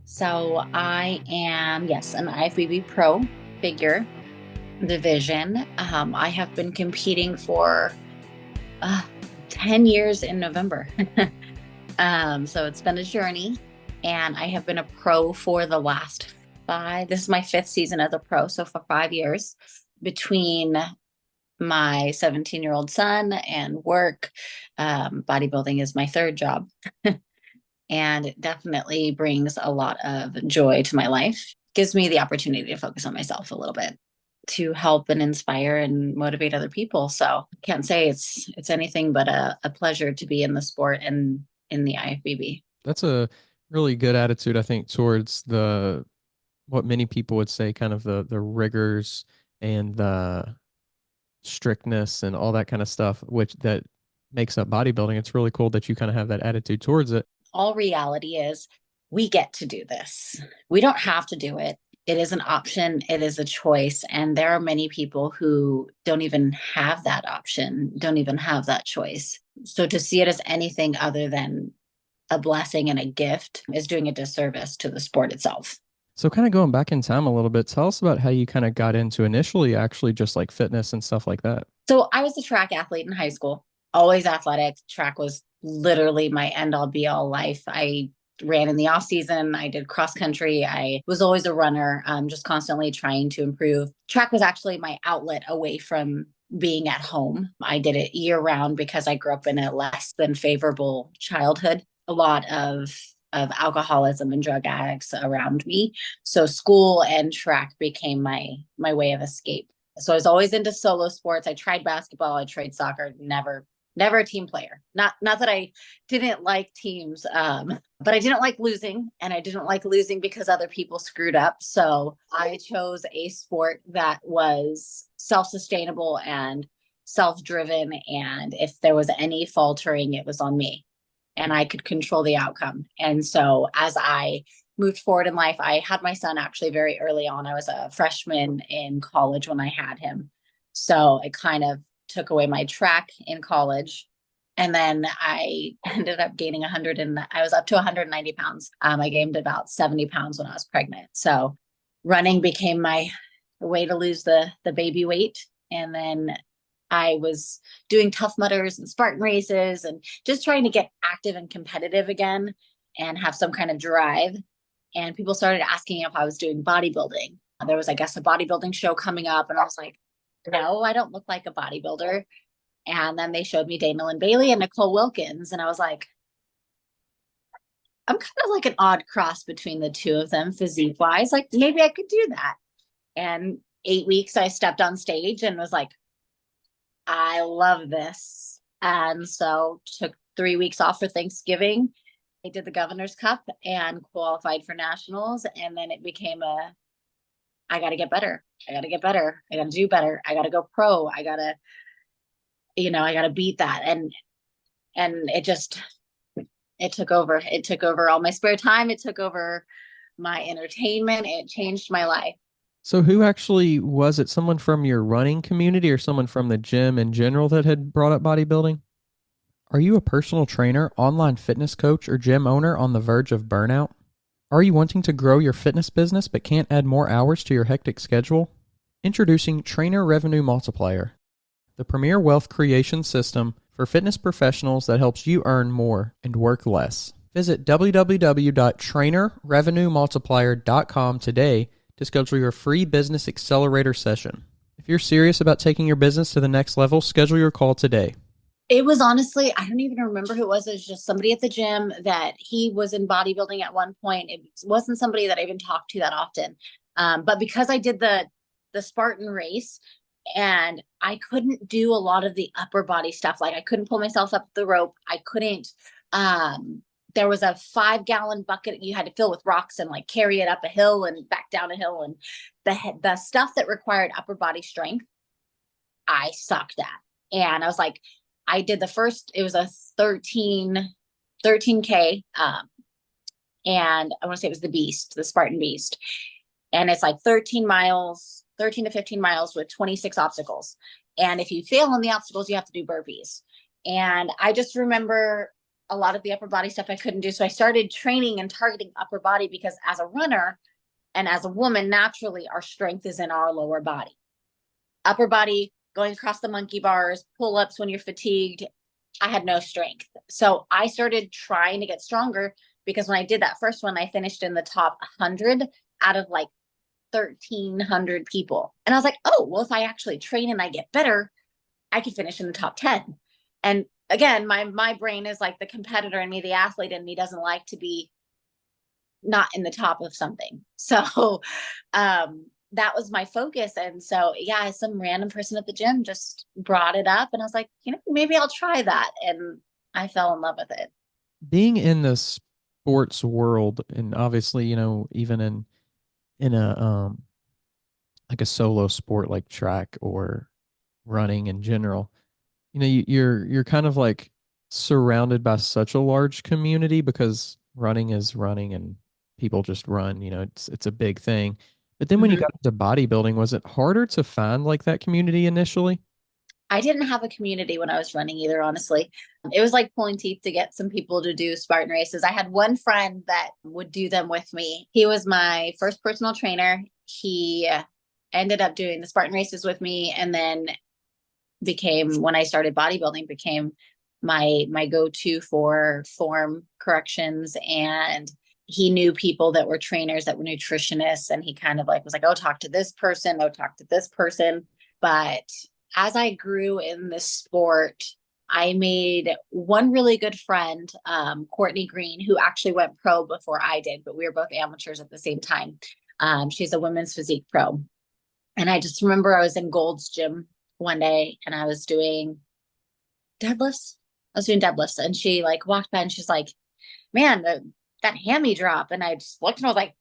So I am, yes, an IFBB Pro figure division. I have been competing for uh, 10 years in November. So it's been a journey, and I have been a pro for the last this is my fifth season as a pro. So for 5 years between my 17-year-old son and work, bodybuilding is my third job. And it definitely brings a lot of joy to my life. Gives me the opportunity to focus on myself a little bit to help and inspire and motivate other people. So can't say it's anything but a pleasure to be in the sport and in the IFBB. That's a really good attitude, I think, towards the what many people would say kind of the rigors and the strictness and all that kind of stuff, which that makes up bodybuilding. It's really cool that you kind of have that attitude towards it. All reality is we get to do this. We don't have to do it. It is an option, it is a choice. And there are many people who don't even have that option, don't even have that choice. So to see it as anything other than a blessing and a gift is doing a disservice to the sport itself. So kind of going back in time a little bit, tell us about how you kind of got into initially actually just like fitness and stuff like that. So I was a track athlete in high school, always athletic. Track was literally my end all be all life. I ran in the off season. I did cross country. I was always a runner, just constantly trying to improve. Track was actually my outlet away from being at home. I did it year round because I grew up in a less than favorable childhood. A lot of alcoholism and drug addicts around me. So school and track became my way of escape. So I was always into solo sports. I tried basketball, I tried soccer, never a team player. Not that I didn't like teams, but I didn't like losing, and I didn't like losing because other people screwed up. So I chose a sport that was self-sustainable and self-driven, and if there was any faltering, it was on me, and I could control the outcome. And so as I moved forward in life, I had my son actually very early on. I was a freshman in college when I had him. So it kind of took away my track in college. And then I ended up gaining 100 and I was up to 190 pounds. I gained about 70 pounds when I was pregnant. So running became my way to lose the baby weight. And then I was doing Tough Mudders and Spartan races and just trying to get active and competitive again and have some kind of drive. And people started asking if I was doing bodybuilding. There was, I guess, a bodybuilding show coming up, and I was like, no, I don't look like a bodybuilder. And then they showed me Dana Lynn Bailey and Nicole Wilkins, and I was like, I'm kind of like an odd cross between the two of them physique wise. Like maybe I could do that. And 8 weeks I stepped on stage and was like, I love this. And so took 3 weeks off for Thanksgiving. I did the Governor's Cup and qualified for nationals. And then it became I got to get better. I got to get better. I got to do better. I got to go pro. I got to beat that. And it took over. It took over all my spare time. It took over my entertainment. It changed my life. So who actually was it? Someone from your running community or someone from the gym in general that had brought up bodybuilding? Are you a personal trainer, online fitness coach, or gym owner on the verge of burnout? Are you wanting to grow your fitness business but can't add more hours to your hectic schedule? Introducing Trainer Revenue Multiplier, the premier wealth creation system for fitness professionals that helps you earn more and work less. Visit www.trainerrevenuemultiplier.com today to schedule your free business accelerator session. If you're serious about taking your business to the next level, schedule your call today. It was honestly, I don't even remember who it was. It was just somebody at the gym that he was in bodybuilding at one point. It wasn't somebody that I even talked to that often. But because I did the Spartan race and I couldn't do a lot of the upper body stuff, like I couldn't pull myself up the rope. I couldn't, there was a 5-gallon bucket you had to fill with rocks and like carry it up a hill and back down a hill. And the stuff that required upper body strength, I sucked at. And I was like, I did the first, it was a 13K. And I want to say it was the Spartan Beast. And it's like 13 miles, 13 to 15 miles with 26 obstacles. And if you fail on the obstacles, you have to do burpees. And I just remember a lot of the upper body stuff I couldn't do. So I started training and targeting upper body because as a runner and as a woman, naturally our strength is in our lower body. Upper body, going across the monkey bars, pull-ups when you're fatigued, I had no strength. So I started trying to get stronger because when I did that first one, I finished in the top 100 out of like 1,300 people. And I was like, oh, well, if I actually train and I get better, I could finish in the top 10. And again, my brain is like the competitor in me, the athlete in me doesn't like to be not in the top of something. So that was my focus. And so, yeah, some random person at the gym just brought it up and I was like, maybe I'll try that. And I fell in love with it. Being in the sports world, and obviously, even in a like a solo sport like track or running in general, you're kind of like surrounded by such a large community because running is running and people just run, it's a big thing. But then when you Mm-hmm. got into bodybuilding, was it harder to find like that community initially? I didn't have a community when I was running either, honestly. It was like pulling teeth to get some people to do Spartan races. I had one friend that would do them with me. He was my first personal trainer. He ended up doing the Spartan races with me and then became, when I started bodybuilding, became my go-to for form corrections. And he knew people that were trainers, that were nutritionists, and he kind of like was like, oh, talk to this person, oh, talk to this person. But as I grew in this sport, I made one really good friend, Courtney Green, who actually went pro before I did, but we were both amateurs at the same time. She's a women's physique pro. And I just remember I was in Gold's gym one day and I was doing deadlifts. I was doing deadlifts and she like walked by and she's like, man, that hammy drop. And I just looked and I was like,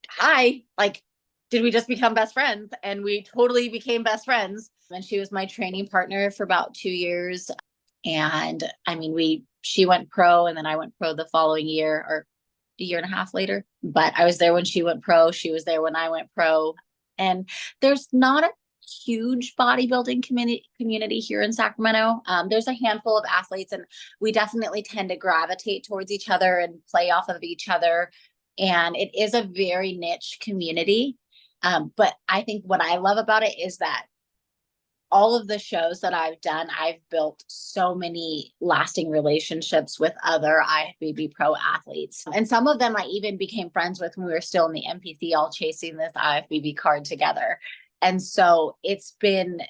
hi, like, did we just become best friends? And we totally became best friends. And she was my training partner for about 2 years. And I mean, she went pro and then I went pro the following year or a year and a half later. But I was there when she went pro. She was there when I went pro. And there's not a huge bodybuilding community here in Sacramento. There's a handful of athletes, and we definitely tend to gravitate towards each other and play off of each other. And it is a very niche community. But I think what I love about it is that all of the shows that I've done, I've built so many lasting relationships with other IFBB pro athletes. And some of them I even became friends with when we were still in the MPC, all chasing this IFBB card together. And so it's been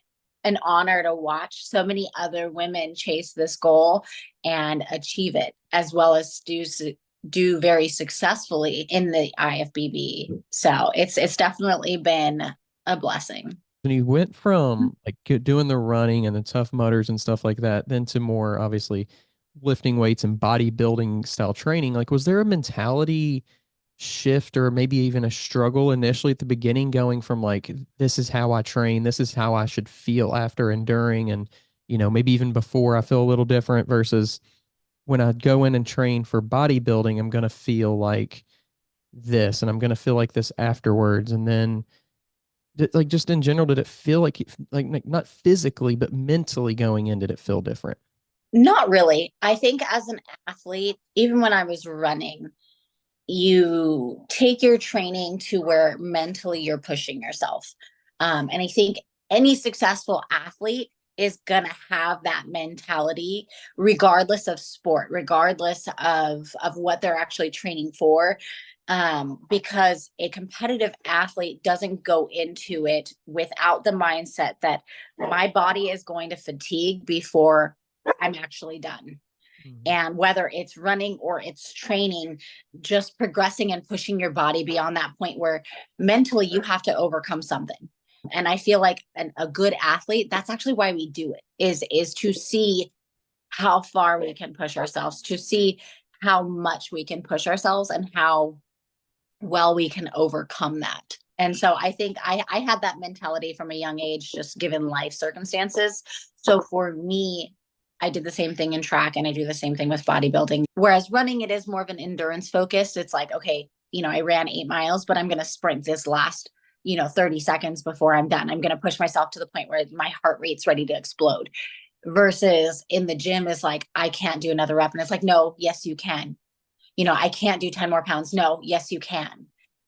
an honor to watch so many other women chase this goal and achieve it, as well as do very successfully in the IFBB. So it's definitely been a blessing. When you went from like doing the running and the Tough Mudders and stuff like that, then to more obviously lifting weights and bodybuilding style training, like was there a mentality shift or maybe even a struggle initially at the beginning going from like, this is how I train, this is how I should feel after and during, and, maybe even before I feel a little different versus when I go in and train for bodybuilding, I'm going to feel like this and I'm going to feel like this afterwards. And then like just in general, did it feel like not physically, but mentally going in, did it feel different? Not really. I think as an athlete, even when I was running, you take your training to where mentally you're pushing yourself. And I think any successful athlete is going to have that mentality, regardless of sport, regardless of what they're actually training for. Because a competitive athlete doesn't go into it without the mindset that my body is going to fatigue before I'm actually done. And whether it's running or it's training, just progressing and pushing your body beyond that point where mentally you have to overcome something. And I feel like a good athlete, that's actually why we do it, is to see how far we can push ourselves, to see how much we can push ourselves and how well we can overcome that. And so I think I had that mentality from a young age, just given life circumstances. So for me, I did the same thing in track and I do the same thing with bodybuilding. Whereas running, it is more of an endurance focus. It's like, okay, I ran 8 miles, but I'm going to sprint this last, 30 seconds before I'm done. I'm going to push myself to the point where my heart rate's ready to explode. versus in the gym is like, I can't do another rep. And it's like, no, yes, you can. I can't do 10 more pounds. No, yes, you can.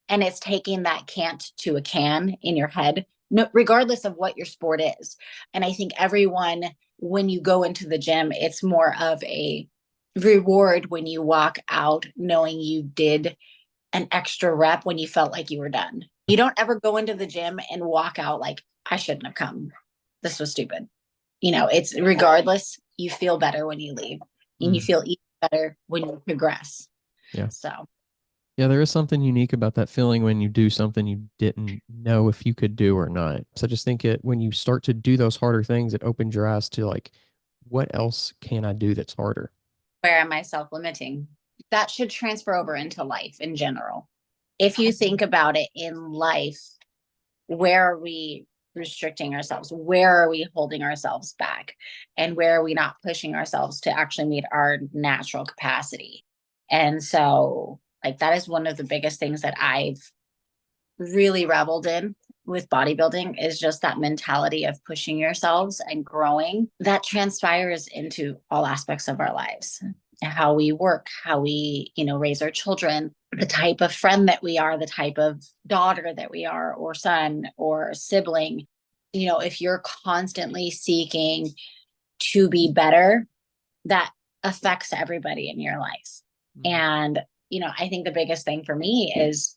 And it's taking that can't to a can in your head, no, regardless of what your sport is. And I think everyone, when you go into the gym, it's more of a reward when you walk out knowing you did an extra rep when you felt like you were done. You don't ever go into the gym and walk out like, I shouldn't have come. This was stupid. It's regardless, you feel better when you leave and you Mm. feel even better when you progress. Yeah. So, Yeah, there is something unique about that feeling when you do something you didn't know if you could do or not. So I just think when you start to do those harder things, it opens your eyes to like, what else can I do that's harder? where am I self limiting? That should transfer over into life in general. If you think about it in life, where are we restricting ourselves? Where are we holding ourselves back? And where are we not pushing ourselves to actually meet our natural capacity? And so, like, that is one of the biggest things that I've really reveled in with bodybuilding is just that mentality of pushing yourselves and growing that transpires into all aspects of our lives, how we work, how we raise our children, the type of friend that we are, the type of daughter that we are, or son or sibling. If you're constantly seeking to be better, that affects everybody in your life. And I think the biggest thing for me is,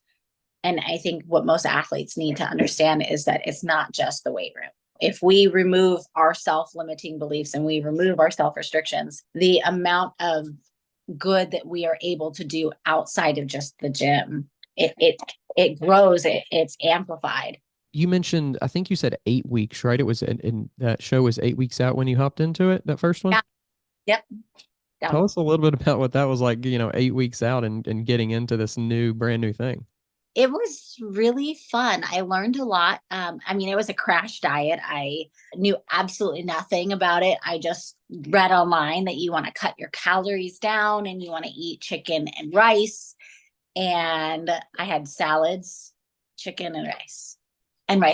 and I think what most athletes need to understand is that it's not just the weight room. If we remove our self-limiting beliefs and we remove our self-restrictions, the amount of good that we are able to do outside of just the gym, it grows, it's amplified. You mentioned, I think you said 8 weeks, right? It was in that show was 8 weeks out when you hopped into it, that first one. Yeah. Yep. Yeah. Tell us a little bit about what that was like, 8 weeks out and getting into this brand new thing. It was really fun. I learned a lot. It was a crash diet. I knew absolutely nothing about it. I just read online that you want to cut your calories down and you want to eat chicken and rice. And I had salads, chicken and rice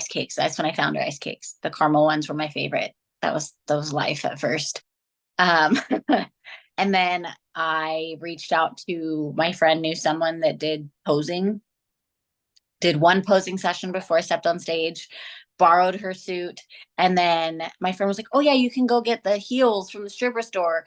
cakes. That's when I found rice cakes. The caramel ones were my favorite. That was life at first. Um, and then I reached out to my friend, knew someone that did one posing session before I stepped on stage, borrowed her suit. And then my friend was like, oh, yeah, you can go get the heels from the stripper store.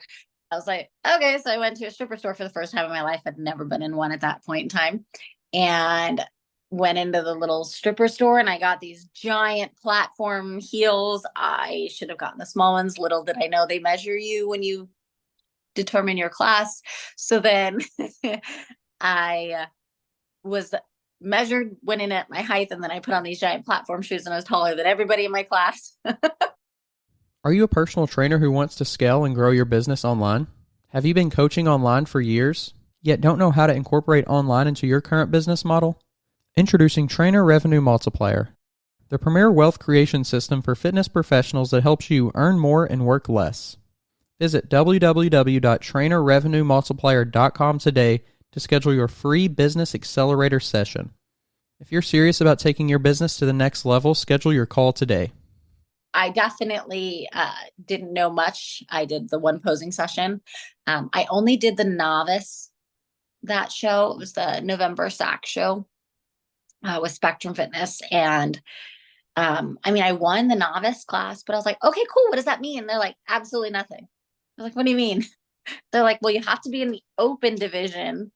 I was like, okay. So I went to a stripper store for the first time in my life. I'd never been in one at that point in time. And went into the little stripper store and I got these giant platform heels. I should have gotten the small ones. Little did I know they measure you when you determine your class. So then I was measured, went in at my height, and then I put on these giant platform shoes and I was taller than everybody in my class. Are you a personal trainer who wants to scale and grow your business online? Have you been coaching online for years, yet don't know how to incorporate online into your current business model? Introducing Trainer Revenue Multiplier, the premier wealth creation system for fitness professionals that helps you earn more and work less. Visit www.trainerrevenuemultiplier.com today to schedule your free business accelerator session. If you're serious about taking your business to the next level, schedule your call today. I definitely didn't know much. I did the one posing session. I only did the novice that show. It was the November SAC show with Spectrum Fitness. And I won the novice class, but I was like, okay, cool. What does that mean? And they're like, absolutely nothing. I was like, what do you mean? They're like, well, you have to be in the open division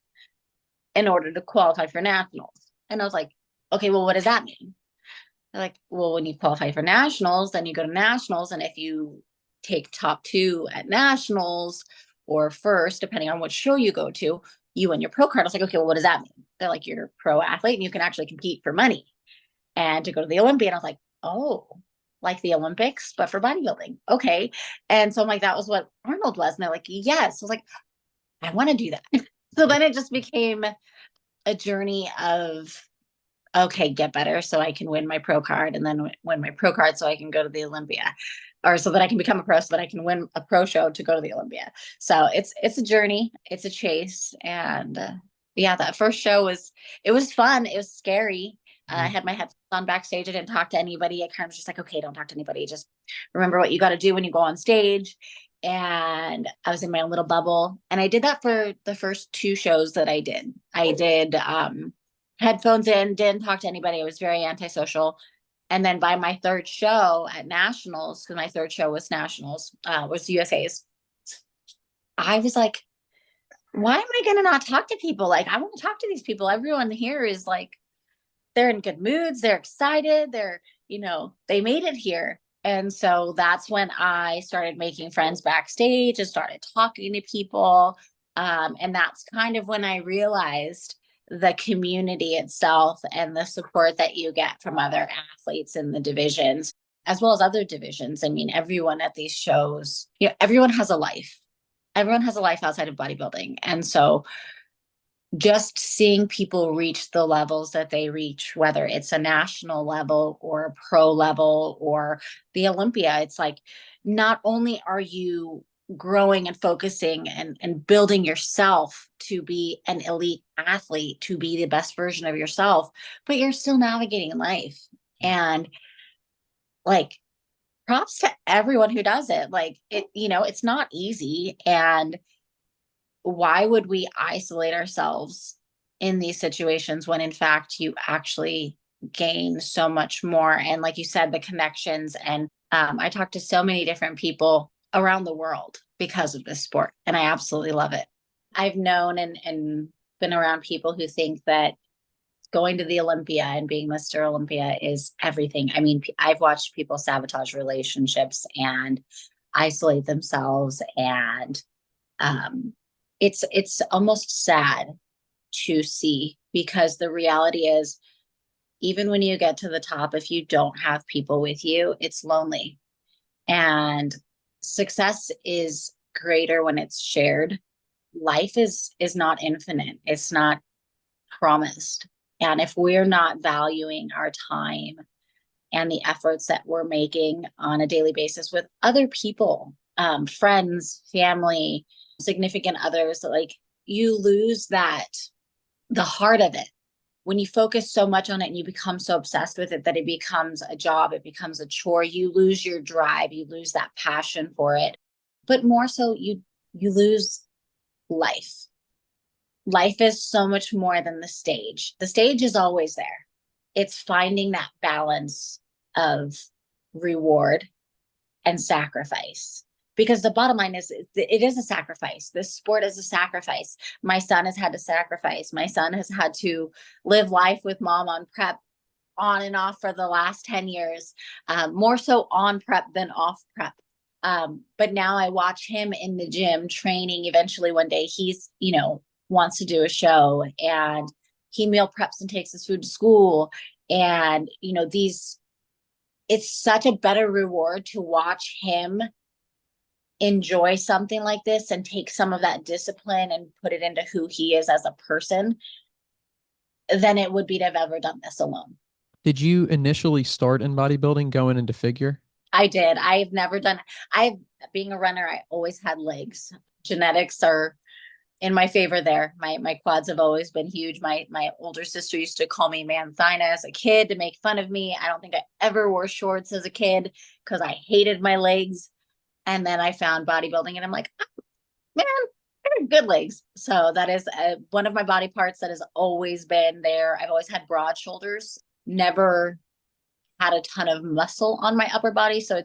in order to qualify for nationals. And I was like, okay, well, what does that mean? They're like, well, when you qualify for nationals, then you go to nationals. And if you take top two at nationals or first, depending on what show you go to, you win your pro card. I was like, okay, well, what does that mean? They're like, you're a pro athlete and you can actually compete for money and to go to the Olympia. And I was like, oh, like the Olympics, but for bodybuilding. Okay. And so I'm like, that was what Arnold was. And they're like, yes. I was like, I want to do that. So then it just became a journey of, okay, get better so I can win my pro card and then win my pro card so I can go to the Olympia, or so that I can become a pro so that I can win a pro show to go to the Olympia. So it's a journey, it's a chase. And yeah, that first show was fun. It was scary. I had my headphones on backstage. I didn't talk to anybody. I kind of was just like, okay, don't talk to anybody. Just remember what you got to do when you go on stage. And I was in my own little bubble. And I did that for the first two shows that I did. I did headphones in, didn't talk to anybody. I was very antisocial. And then by my third show at Nationals, because my third show was Nationals, was USA's, I was like, why am I going to not talk to people? Like, I want to talk to these people. Everyone here is like, they're in good moods. They're excited. They made it here. And so that's when I started making friends backstage and started talking to people. And that's kind of when I realized the community itself and the support that you get from other athletes in the divisions, as well as other divisions. I mean, everyone at these shows, everyone has a life. Everyone has a life outside of bodybuilding. And so just seeing people reach the levels that they reach, whether it's a national level or a pro level or the Olympia, it's like not only are you growing and focusing and building yourself to be an elite athlete, to be the best version of yourself, but you're still navigating life. And like, props to everyone who does it. Like it's not easy. And why would we isolate ourselves in these situations when in fact you actually gain so much more? And like you said, the connections. And I talked to so many different people around the world because of this sport, and I absolutely love it. I've known and been around people who think that going to the Olympia and being Mr. Olympia is everything. I mean, I've watched people sabotage relationships and isolate themselves, and it's almost sad to see, because the reality is, even when you get to the top, if you don't have people with you, it's lonely. And success is greater when it's shared. Life is not infinite. It's not promised. And if we're not valuing our time and the efforts that we're making on a daily basis with other people, friends, family, significant others, like, you lose the heart of it. When you focus so much on it and you become so obsessed with it that it becomes a job, it becomes a chore, you lose your drive, you lose that passion for it. But more so, you lose life. Life is so much more than the stage. The stage is always there. It's finding that balance of reward and sacrifice. Because the bottom line is, it is a sacrifice. This sport is a sacrifice. My son has had to sacrifice. My son has had to live life with mom on prep on and off for the last 10 years, more so on prep than off prep. But now I watch him in the gym training. Eventually one day he's, wants to do a show, and he meal preps and takes his food to school. And, it's such a better reward to watch him enjoy something like this and take some of that discipline and put it into who he is as a person than it would be to have ever done this alone. Did you initially start in bodybuilding going into figure? I did. Being a runner, I always had legs. Genetics are in my favor there. My quads have always been huge. My older sister used to call me man thina as a kid to make fun of me. I don't think I ever wore shorts as a kid because I hated my legs. And then I found bodybuilding, and I'm like, oh, man, they're good legs. So that is one of my body parts that has always been there. I've always had broad shoulders, never had a ton of muscle on my upper body. So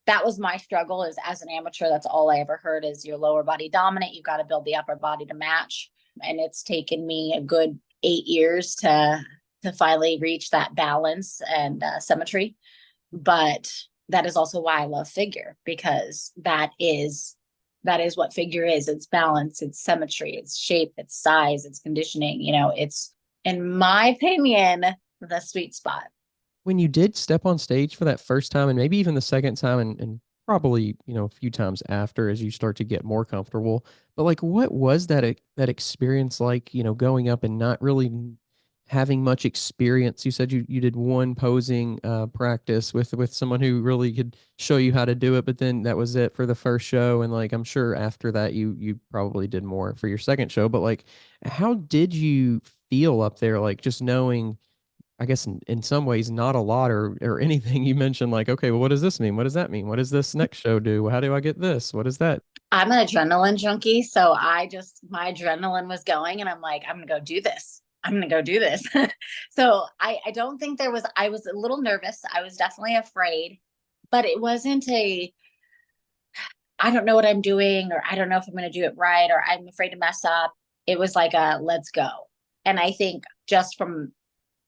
that was my struggle, is as an amateur, that's all I ever heard is your lower body dominant. You've got to build the upper body to match. And it's taken me a good 8 years to finally reach that balance and symmetry. But that is also why I love figure, because that is what figure is. It's balance, it's symmetry, it's shape, it's size, it's conditioning. It's, in my opinion, the sweet spot. When you did step on stage for that first time, and maybe even the second time, and probably, a few times after as you start to get more comfortable, but like, what was that experience like, going up and not really having much experience? You said you did one posing practice with someone who really could show you how to do it, but then that was it for the first show. And like, I'm sure after that you probably did more for your second show, but like, how did you feel up there? Like, just knowing, I guess in some ways not a lot or anything. You mentioned like, okay, well, what does this mean? What does that mean? What does this next show do? How do I get this? What is that? I'm an adrenaline junkie, so my adrenaline was going, and I'm like, I'm gonna go do this. I'm gonna go do this. So I don't think I was a little nervous. I was definitely afraid, but it wasn't I don't know what I'm doing, or I don't know if I'm gonna do it right, or I'm afraid to mess up. It was like a let's go. And I think just from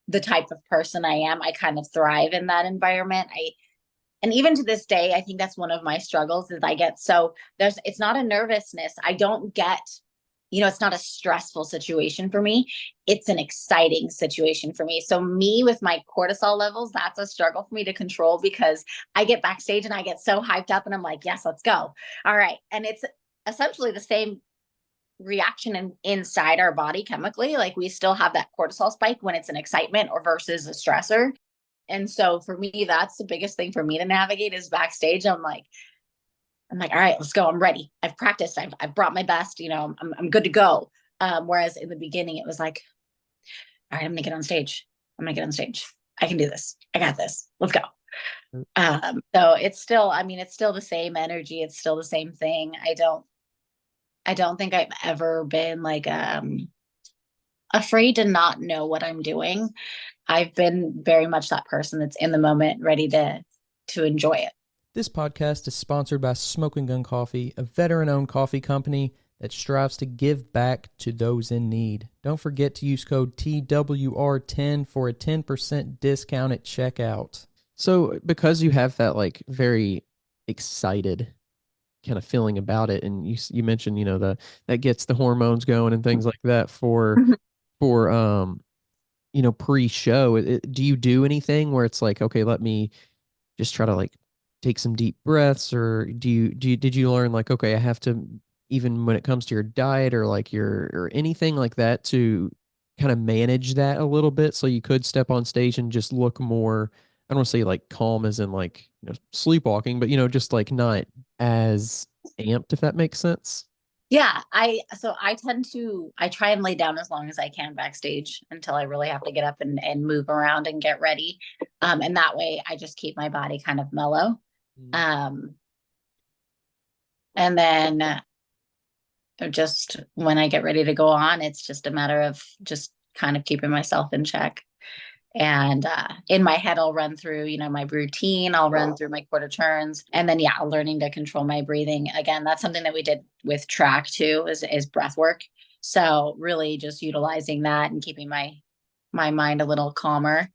the type of person I am, I kind of thrive in that environment. And even to this day, I think that's one of my struggles is I get so it's not a nervousness. I don't get, it's not a stressful situation for me. It's an exciting situation for me. So me with my cortisol levels, that's a struggle for me to control because I get backstage and I get so hyped up and I'm like, yes, let's go. All right. And it's essentially the same reaction inside our body chemically. Like we still have that cortisol spike when it's an excitement or versus a stressor. And so for me, that's the biggest thing for me to navigate is backstage. I'm like, all right, let's go. I'm ready. I've practiced. I've brought my best, I'm good to go. Whereas in the beginning, it was like, all right, I'm gonna get on stage. I'm gonna get on stage. I can do this. I got this. Let's go. So it's still, it's still the same energy. It's still the same thing. I don't think I've ever been like, afraid to not know what I'm doing. I've been very much that person that's in the moment, ready to enjoy it. This podcast is sponsored by Smoking Gun Coffee, a veteran-owned coffee company that strives to give back to those in need. Don't forget to use code TWR10 for a 10% discount at checkout. So because you have that like very excited kind of feeling about it, and you mentioned, that gets the hormones going and things like that for pre-show, do you do anything where it's like, okay, let me just try to like take some deep breaths, or did you learn like, okay, I have to, even when it comes to your diet or like or anything like that, to kind of manage that a little bit so you could step on stage and just look more, I don't want to say like calm as in like, sleepwalking, but just like not as amped, if that makes sense. Yeah, I try and lay down as long as I can backstage until I really have to get up and move around and get ready. And that way I just keep my body kind of mellow. Um, and then just when I get ready to go on, it's just a matter of just kind of keeping myself in check. And in my head, I'll run through, my routine. I'll run through my quarter turns, and then learning to control my breathing. Again, that's something that we did with track too, is breath work. So really, just utilizing that and keeping my mind a little calmer.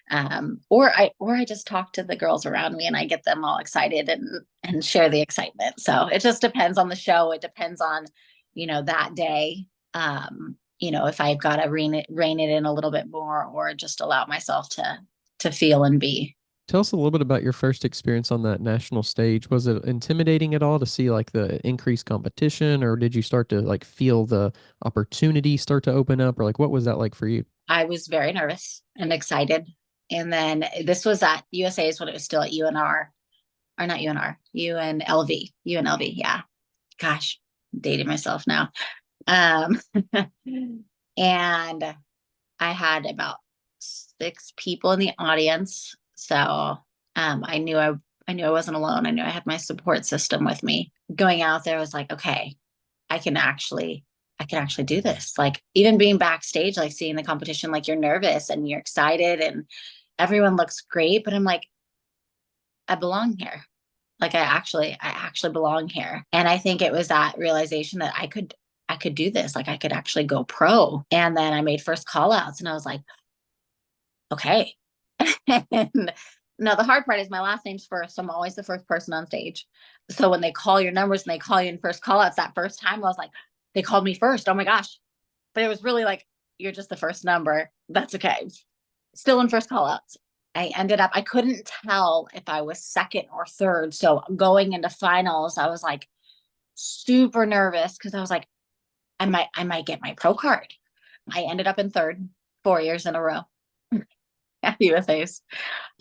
Or I just talk to the girls around me and I get them all excited and share the excitement. So it just depends on the show. It depends on, that day. If I've got to rein it in a little bit more or just allow myself to feel and be. Tell us a little bit about your first experience on that national stage. Was it intimidating at all to see like the increased competition, or did you start to like feel the opportunity start to open up, or like what was that like for you? I was very nervous and excited. And then this was at USA's when it was still at UNR, or not UNR, UNLV. Yeah. Gosh, I'm dating myself now. Um, and I had about 6 people in the audience. So I knew I wasn't alone. I knew I had my support system with me. Going out there was like, okay, I can actually do this. Like even being backstage, like seeing the competition, like you're nervous and you're excited and everyone looks great, but I'm like, I belong here. Like I actually belong here. And I think it was that realization that I could do this. Like I could actually go pro. And then I made first call outs and I was like, okay. And no, the hard part is my last name's first. So I'm always the first person on stage. So when they call your numbers and they call you in first call outs, that first time I was like, they called me first. Oh my gosh. But it was really like, you're just the first number. That's okay. Still in first call outs. I couldn't tell if I was second or third. So going into finals, I was like super nervous because I was like, I might get my pro card. I ended up in third 4 years in a row at USA's.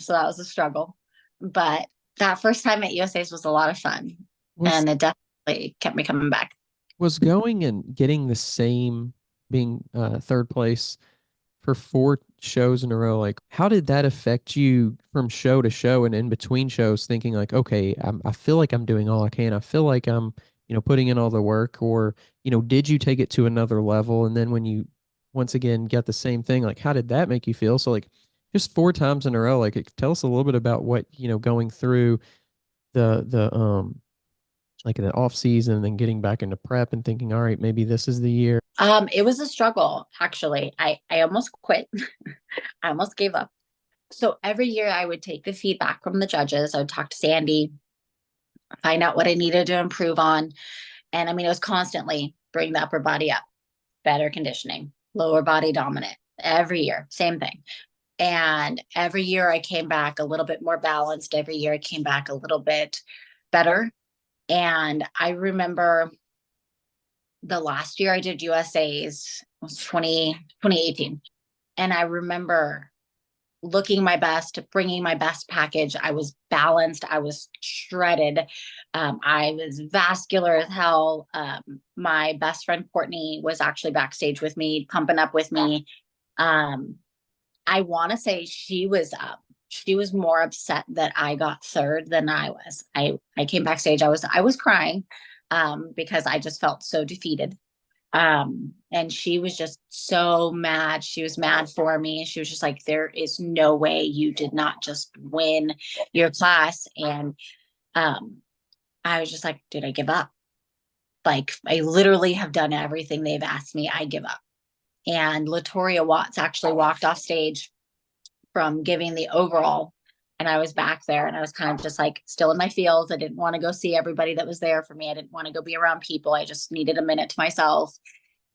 So that was a struggle. But that first time at USA's was a lot of fun. Was And it definitely kept me coming back. was going and getting the same, being third place, for 4 shows in a row. Like, how did that affect you from show to show and in between shows, thinking like, okay, I feel like I'm doing all I can. I feel like I'm, putting in all the work, or, did you take it to another level? And then when you once again get the same thing, like, how did that make you feel? So like just 4 times in a row, like, tell us a little bit about what, going through the like the off season and then getting back into prep and thinking, all right, maybe this is the year. It was a struggle, actually. I almost quit. I almost gave up. So every year I would take the feedback from the judges. I would talk to Sandy, find out what I needed to improve on. And I mean, it was constantly bring the upper body up, better conditioning, lower body dominant every year, same thing. And every year I came back a little bit more balanced. Every year I came back a little bit better. And I remember the last year I did USA's was 2018. And I remember looking my best, bringing my best package. I was balanced. I was shredded. I was vascular as hell. My best friend Courtney was actually backstage with me, pumping up with me. Um, I want to say she was up. She was more upset that I got third than I was. I came backstage. I was crying because I just felt so defeated. And she was just so mad. She was mad for me. She was just like, there is no way you did not just win your class. And um, I was just like, did I give up? Like, I literally have done everything they've asked me. I give up. And Latoria Watts actually walked off stage from giving the overall. And I was back there and I was kind of just like still in my fields. I didn't want to go see everybody that was there for me. I didn't want to go be around people. I just needed a minute to myself.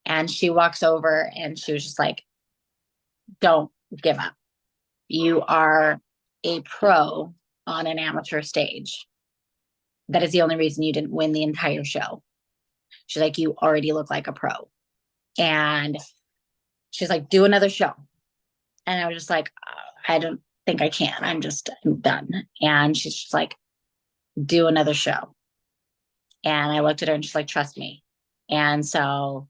And she walks over and she was just like, don't give up. You are a pro on an amateur stage. That is the only reason you didn't win the entire show. She's like, you already look like a pro. And she's like, do another show. And I was just like, I don't think I can. I'm done. And she's just like, do another show. And I looked at her and she's like, trust me. And so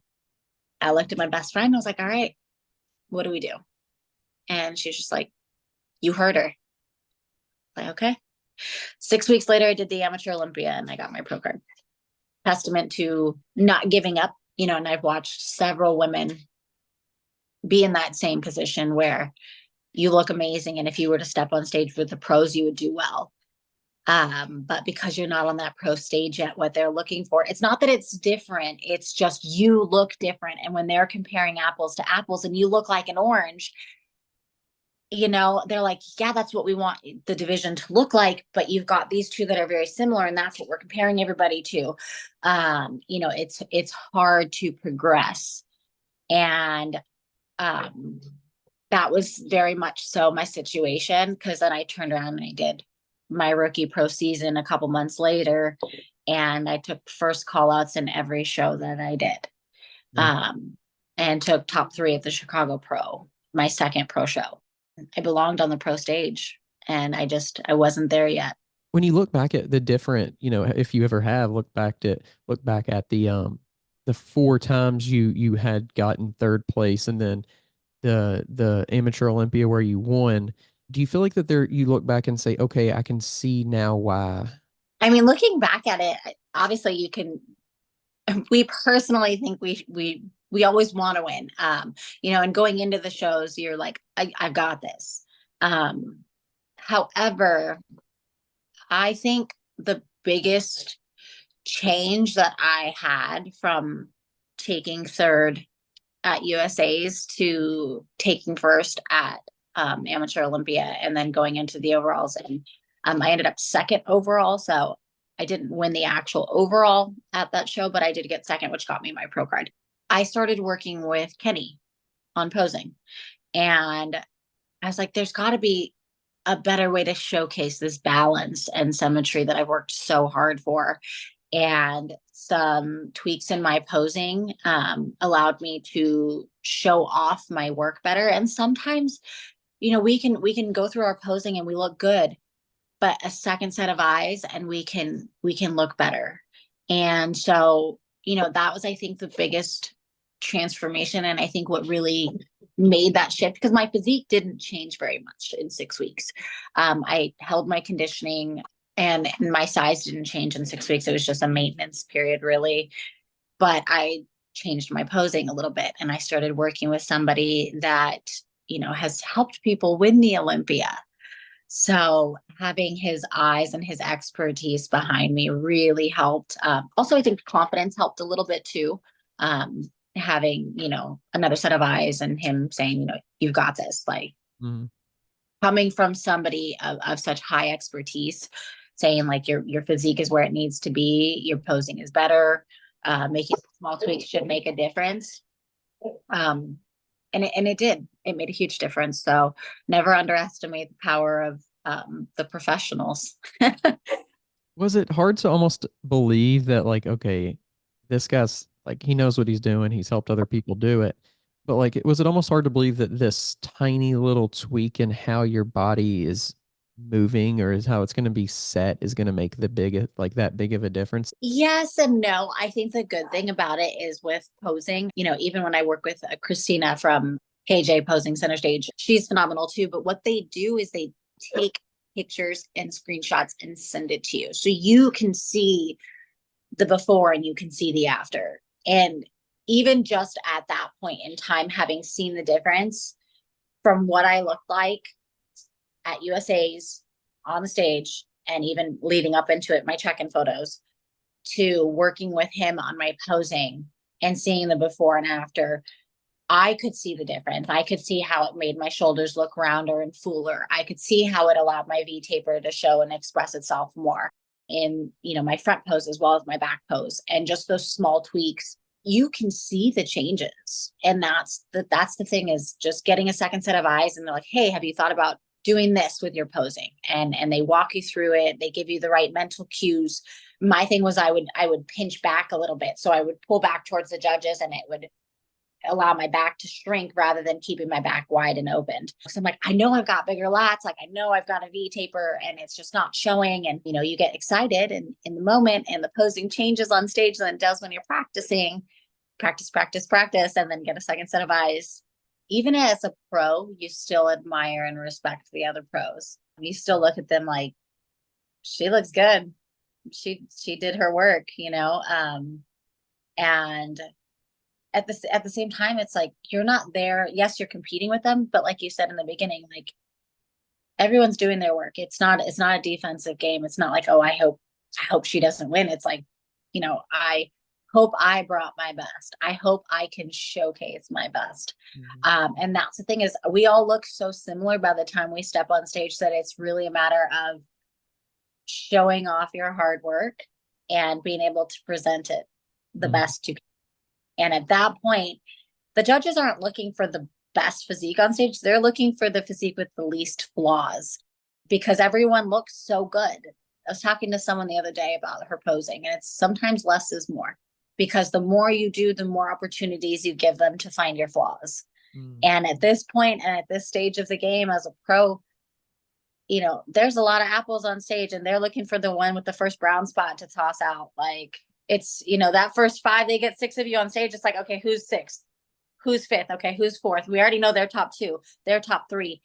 I looked at my best friend. I was like, all right, what do we do? And she's just like, you heard her. Like, okay. 6 weeks later, I did the Amateur Olympia and I got my pro card. Testament to not giving up, and I've watched several women be in that same position where you look amazing. And if you were to step on stage with the pros, you would do well. But because you're not on that pro stage yet, what they're looking for, it's not that it's different. It's just you look different. And when they're comparing apples to apples and you look like an orange, they're like, yeah, that's what we want the division to look like. But you've got these two that are very similar. And that's what we're comparing everybody to. It's hard to progress. And that was very much so my situation, because then I turned around and I did my rookie pro season a couple months later, and I took first call outs in every show that I did. Yeah. And took top 3 at the Chicago Pro, my second pro show. I belonged on the pro stage and I wasn't there yet. When you look back at the different, if you ever have look back at the 4 times you had gotten third place, and then the amateur Olympia where you won, do you feel like that there you look back and say, okay, I can see now why? I mean, looking back at it, obviously you can, we personally think we always want to win. And going into the shows, you're like, I've got this. However, I think the biggest change that I had from taking third at USA's to taking first at Amateur Olympia and then going into the overalls. And I ended up second overall. So I didn't win the actual overall at that show, but I did get second, which got me my pro card. I started working with Kenny on posing. And I was like, there's got to be a better way to showcase this balance and symmetry that I've worked so hard for. And some tweaks in my posing allowed me to show off my work better. And sometimes, we can go through our posing and we look good, but a second set of eyes and we can look better. And so, that was, I think, the biggest transformation. And I think what really made that shift because my physique didn't change very much in 6 weeks. I held my conditioning and my size didn't change in 6 weeks. It was just a maintenance period, really. But I changed my posing a little bit and I started working with somebody that, has helped people win the Olympia. So having his eyes and his expertise behind me really helped. Also, I think confidence helped a little bit too. Having, another set of eyes and him saying, you've got this, like Mhm. coming from somebody of such high expertise, saying like your physique is where it needs to be, your posing is better, making small tweaks should make a difference. Um, and it did. It made a huge difference. So never underestimate the power of the professionals. Was it hard to almost believe that, like, okay, this guy's like, he knows what he's doing. He's helped other people do it. But like, was it almost hard to believe that this tiny little tweak in how your body is moving or is how it's going to be set is going to make the big, like that big of a difference? Yes and no. I think the good thing about it is with posing, even when I work with Christina from KJ Posing Center Stage, she's phenomenal too. But what they do is they take pictures and screenshots and send it to you. So you can see the before and you can see the after. And even just at that point in time, having seen the difference from what I looked like at USA's on the stage and even leading up into it, my check-in photos, to working with him on my posing and seeing the before and after, I could see the difference. I could see how it made my shoulders look rounder and fuller. I could see how it allowed my V taper to show and express itself more in, my front pose as well as my back pose. And just those small tweaks, you can see the changes. And that's the thing, is just getting a second set of eyes and they're like, hey, have you thought about doing this with your posing? And they walk you through it. They give you the right mental cues. My thing was I would pinch back a little bit. So I would pull back towards the judges and it would allow my back to shrink rather than keeping my back wide and opened. So I'm like, I know I've got bigger lats. Like I know I've got a V taper and it's just not showing. And, you get excited and in the moment and the posing changes on stage than it does when you're practicing, practice, and then get a second set of eyes. Even as a pro, you still admire and respect the other pros. You still look at them like, she looks good. She did her work, and at the same time, it's like you're not there. Yes, you're competing with them, but like you said in the beginning, like everyone's doing their work. It's not a defensive game. It's not like, oh, I hope she doesn't win. It's like, I hope I brought my best. I hope I can showcase my best. Mhm. And that's the thing, is we all look so similar by the time we step on stage that it's really a matter of showing off your hard work and being able to present it the Mhm. best you can. And at that point, the judges aren't looking for the best physique on stage. They're looking for the physique with the least flaws because everyone looks so good. I was talking to someone the other day about her posing, and it's sometimes less is more because the more you do, the more opportunities you give them to find your flaws. Mhm. And at this point and at this stage of the game as a pro, there's a lot of apples on stage and they're looking for the one with the first brown spot to toss out. Like it's, that first five, they get six of you on stage. It's like, okay, who's sixth? Who's fifth? Okay, who's fourth? We already know they're top two, they're top three.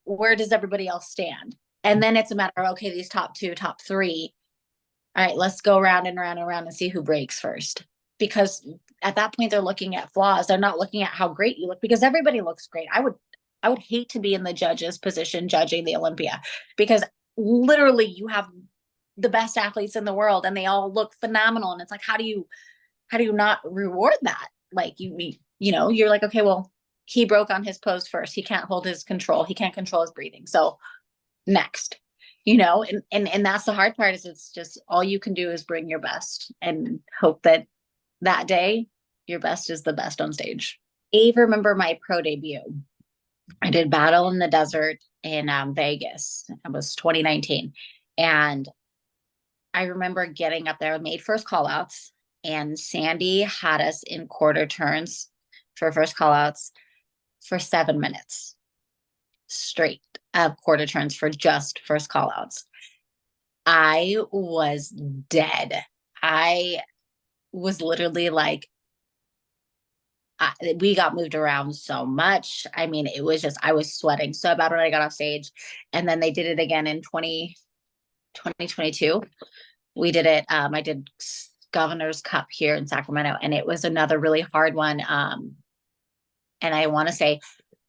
Where does everybody else stand? And then it's a matter of, okay, these top two, top three. All right, let's go round and round and round and see who breaks first. Because at that point, they're looking at flaws. They're not looking at how great you look because everybody looks great. I would hate to be in the judge's position judging the Olympia because literally you have the best athletes in the world and they all look phenomenal. And it's like, how do you not reward that? Like you're like, okay, well, he broke on his pose first. He can't hold his control. He can't control his breathing. So next, and that's the hard part, is it's just all you can do is bring your best and hope that that day your best is the best on stage. I remember my pro debut. I did Battle in the Desert in Vegas. It was 2019. And I remember getting up there, made first call outs, and Sandy had us in quarter turns for first call outs for 7 minutes straight of quarter turns for just first call outs. I was dead. I was literally like, we got moved around so much. I mean, it was just, I was sweating so bad when I got off stage. And then they did it again in 2022. We did it. I did Governor's Cup here in Sacramento, and it was another really hard one. And I want to say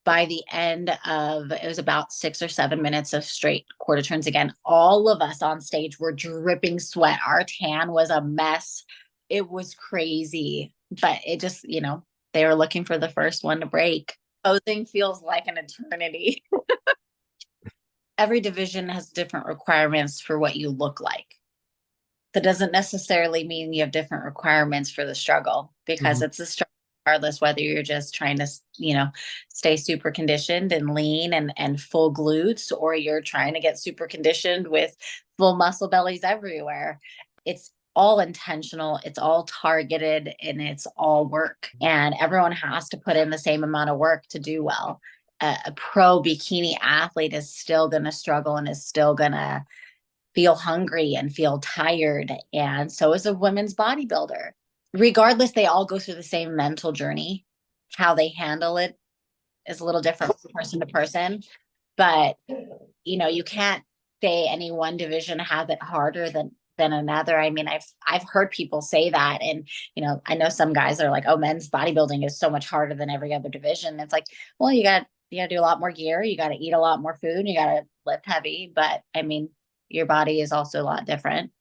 by the end of, it was about 6 or 7 minutes of straight quarter turns again, all of us on stage were dripping sweat. Our tan was a mess. It was crazy, but it just, they were looking for the first one to break. Posing feels like an eternity. Every division has different requirements for what you look like. That doesn't necessarily mean you have different requirements for the struggle, because it's a struggle regardless whether you're just trying to, stay super conditioned and lean and full glutes, or you're trying to get super conditioned with full muscle bellies everywhere. It's all intentional, it's all targeted, and it's all work. And everyone has to put in the same amount of work to do well. A pro bikini athlete is still going to struggle and is still going to feel hungry and feel tired. And so is a women's bodybuilder. Regardless, they all go through the same mental journey. How they handle it is a little different from person to person. But, you can't say any one division has it harder than another. I mean, I've heard people say that. And, I know some guys are like, oh, men's bodybuilding is so much harder than every other division. It's like, well, you got to do a lot more gear. You got to eat a lot more food. You got to lift heavy. But I mean, your body is also a lot different.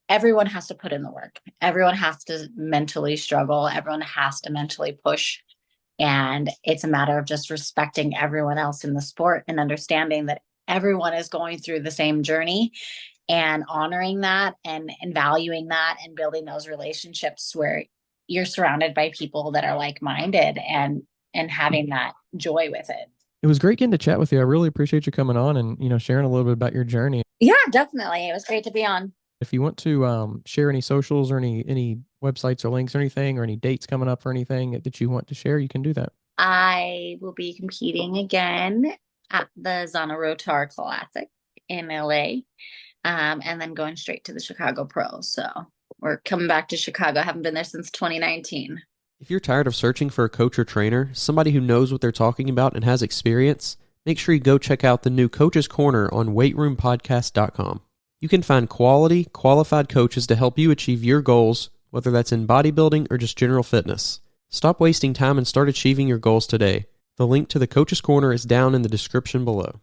Everyone has to put in the work. Everyone has to mentally struggle. Everyone has to mentally push. And it's a matter of just respecting everyone else in the sport and understanding that everyone is going through the same journey, and honoring that and valuing that and building those relationships where you're surrounded by people that are like-minded and having that joy with it. It was great getting to chat with you. I really appreciate you coming on and, sharing a little bit about your journey. Yeah, definitely. It was great to be on. If you want to share any socials or any websites or links or anything, or any dates coming up or anything that you want to share, you can do that. I will be competing again at the Zana Rotar Classic in LA, and then going straight to the Chicago Pro. So we're coming back to Chicago. I haven't been there since 2019. If you're tired of searching for a coach or trainer, somebody who knows what they're talking about and has experience, make sure you go check out the new Coach's Corner on weightroompodcast.com. You can find quality, qualified coaches to help you achieve your goals, whether that's in bodybuilding or just general fitness. Stop wasting time and start achieving your goals today. The link to the Coach's Corner is down in the description below.